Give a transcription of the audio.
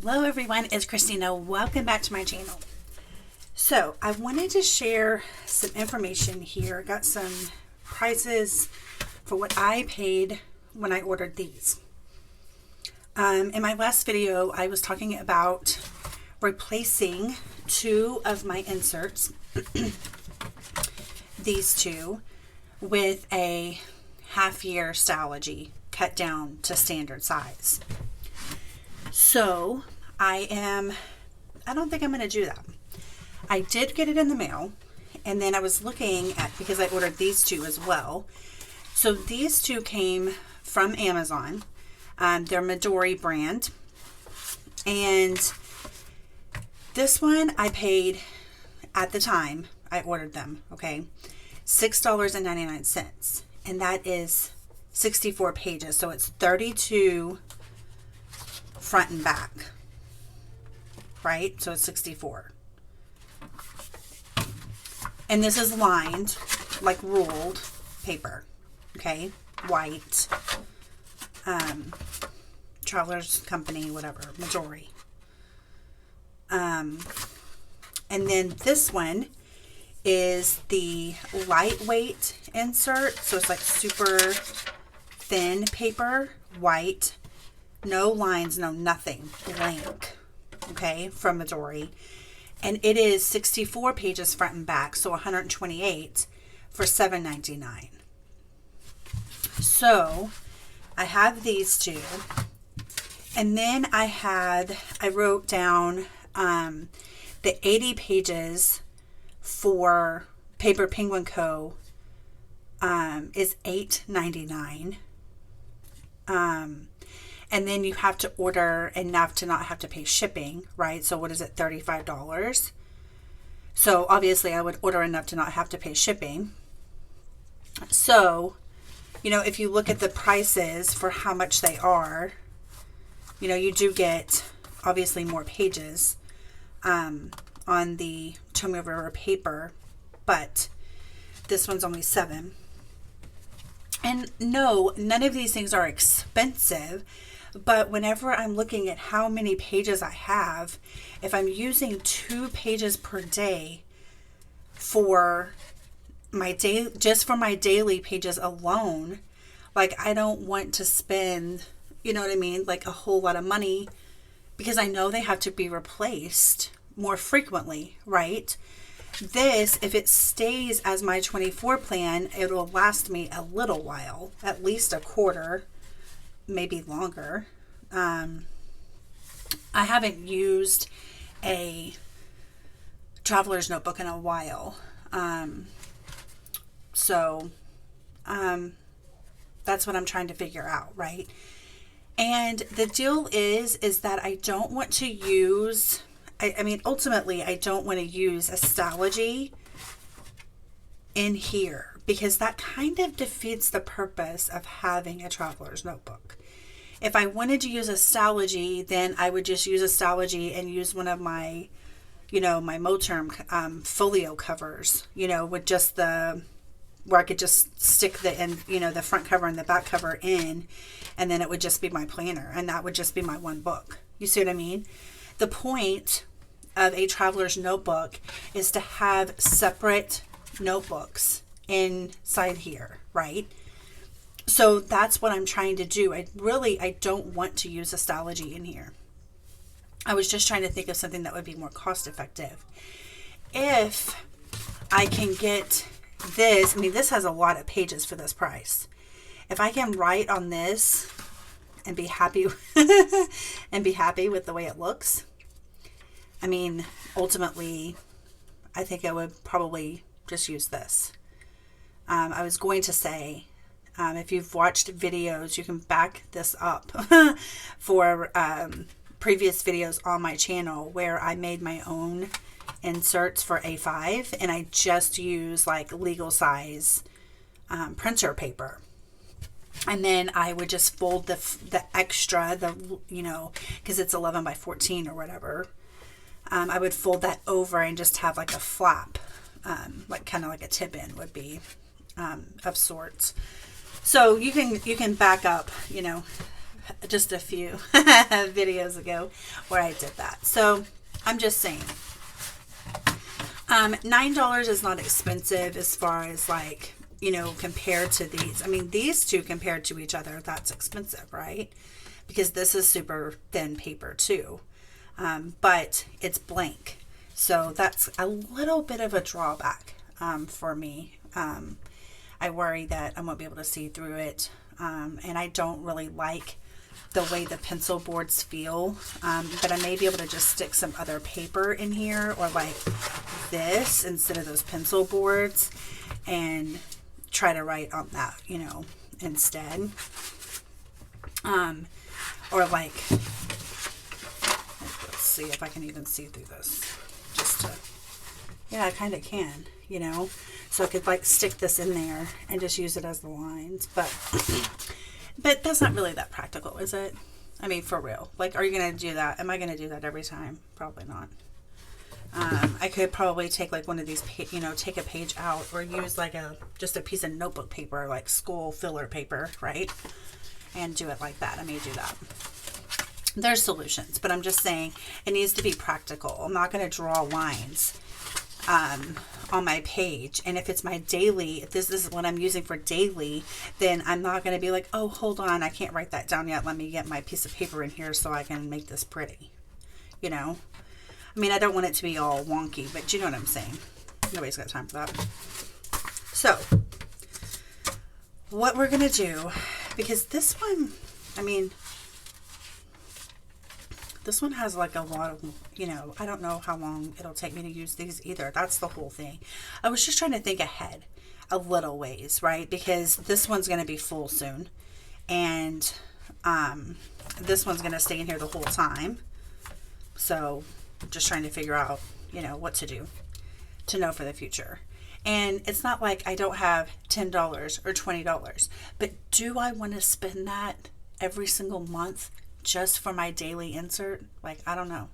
Hello everyone, it's Christina. Welcome back to my channel. So I wanted to share some information here. I got some prices for what I paid when I ordered these. In my last video, I was talking about replacing two of my inserts, these two, with a half-year Stalogy cut down to standard size. So I don't think I'm going to do that. I did get it in the mail, and then I was looking at, because I ordered these two as well. So these two came from Amazon. They're Midori brand. And this one I paid, at the time I ordered them, okay, $6.99. And that is 64 pages. So it's 32 front and back, right? So it's 64. And this is lined, like ruled paper, okay? White, Travelers Company, whatever, Midori. And then this one is the lightweight insert. So it's like super thin paper, white, no lines, no nothing, blank, okay, from Midori. And it is 64 pages front and back, so 128 for $7.99. So I have these two. And then I wrote down the 80 pages for Paper Penguin Co. Is $8.99. And then you have to order enough to not have to pay shipping, right? So what is it, $35? So obviously I would order enough to not have to pay shipping. So, you know, if you look at the prices for how much they are, you know, you do get obviously more pages on the Tomoe River paper, but this one's only 7. And no, none of these things are expensive. But whenever I'm looking at how many pages I have, if I'm using 2 pages per day for my day, just for my daily pages alone, like I don't want to spend, you know what I mean, like a whole lot of money, because I know they have to be replaced more frequently, right? This, if it stays as my 24 plan, it will last me a little while, at least a quarter, maybe longer. I haven't used a traveler's notebook in a while. So that's what I'm trying to figure out, right? And the deal is that I don't want to use, I mean, ultimately, I don't want to use a Stalogy in here, because that kind of defeats the purpose of having a traveler's notebook. If I wanted to use a Stalogy, then I would just use a Stalogy and use one of my, you know, my Moterm folio covers, you know, with just the, where I could just stick the end, you know, the front cover and the back cover in, and then it would just be my planner, and that would just be my one book. You see what I mean? The point of a traveler's notebook is to have separate notebooks inside here, right? So that's what I'm trying to do. I don't want to use a Stalogy in here. I was just trying to think of something that would be more cost effective. If I can get this, I mean, this has a lot of pages for this price. If I can write on this and be happy and be happy with the way it looks, I mean, ultimately, I think I would probably just use this. I was going to say, if you've watched videos, you can back this up for previous videos on my channel where I made my own inserts for A5, and I just use like legal size printer paper. And then I would just fold the extra, you know, because it's 11 by 14 or whatever. I would fold that over and just have like a flap, like kind of like a tip in would be of sorts. So you can back up, you know, just a few videos ago where I did that. So I'm just saying, $9 is not expensive as far as like, you know, compared to these. I mean, these two compared to each other, that's expensive, right? Because this is super thin paper too. But it's blank. So that's a little bit of a drawback for me. I worry that I won't be able to see through it. And I don't really like the way the pencil boards feel. But I may be able to just stick some other paper in here, or like this instead of those pencil boards, and try to write on that, you know, instead. Or like, let's see if I can even see through this. Just to, yeah, I kind of can, you know. So I could like stick this in there and just use it as the lines. But that's not really that practical, is it? I mean, for real. Like, are you going to do that? Am I going to do that every time? Probably not. I could probably take like one of these, you know, take a page out, or use like just a piece of notebook paper, like school filler paper, right? And do it like that. I may do that. There's solutions, but I'm just saying it needs to be practical. I'm not going to draw lines on my page. And if it's my daily, if this is what I'm using for daily, then I'm not going to be like, oh, hold on, I can't write that down yet. Let me get my piece of paper in here so I can make this pretty, you know? I mean, I don't want it to be all wonky, but you know what I'm saying. Nobody's got time for that. So, what we're going to do, because this one, I mean, this one has like a lot of, you know, I don't know how long it'll take me to use these either. That's the whole thing. I was just trying to think ahead a little ways, right? Because this one's going to be full soon. And this one's going to stay in here the whole time. So just trying to figure out, you know, what to do to know for the future. And it's not like I don't have $10 or $20, but do I want to spend that every single month just for my daily insert? Like, I don't know.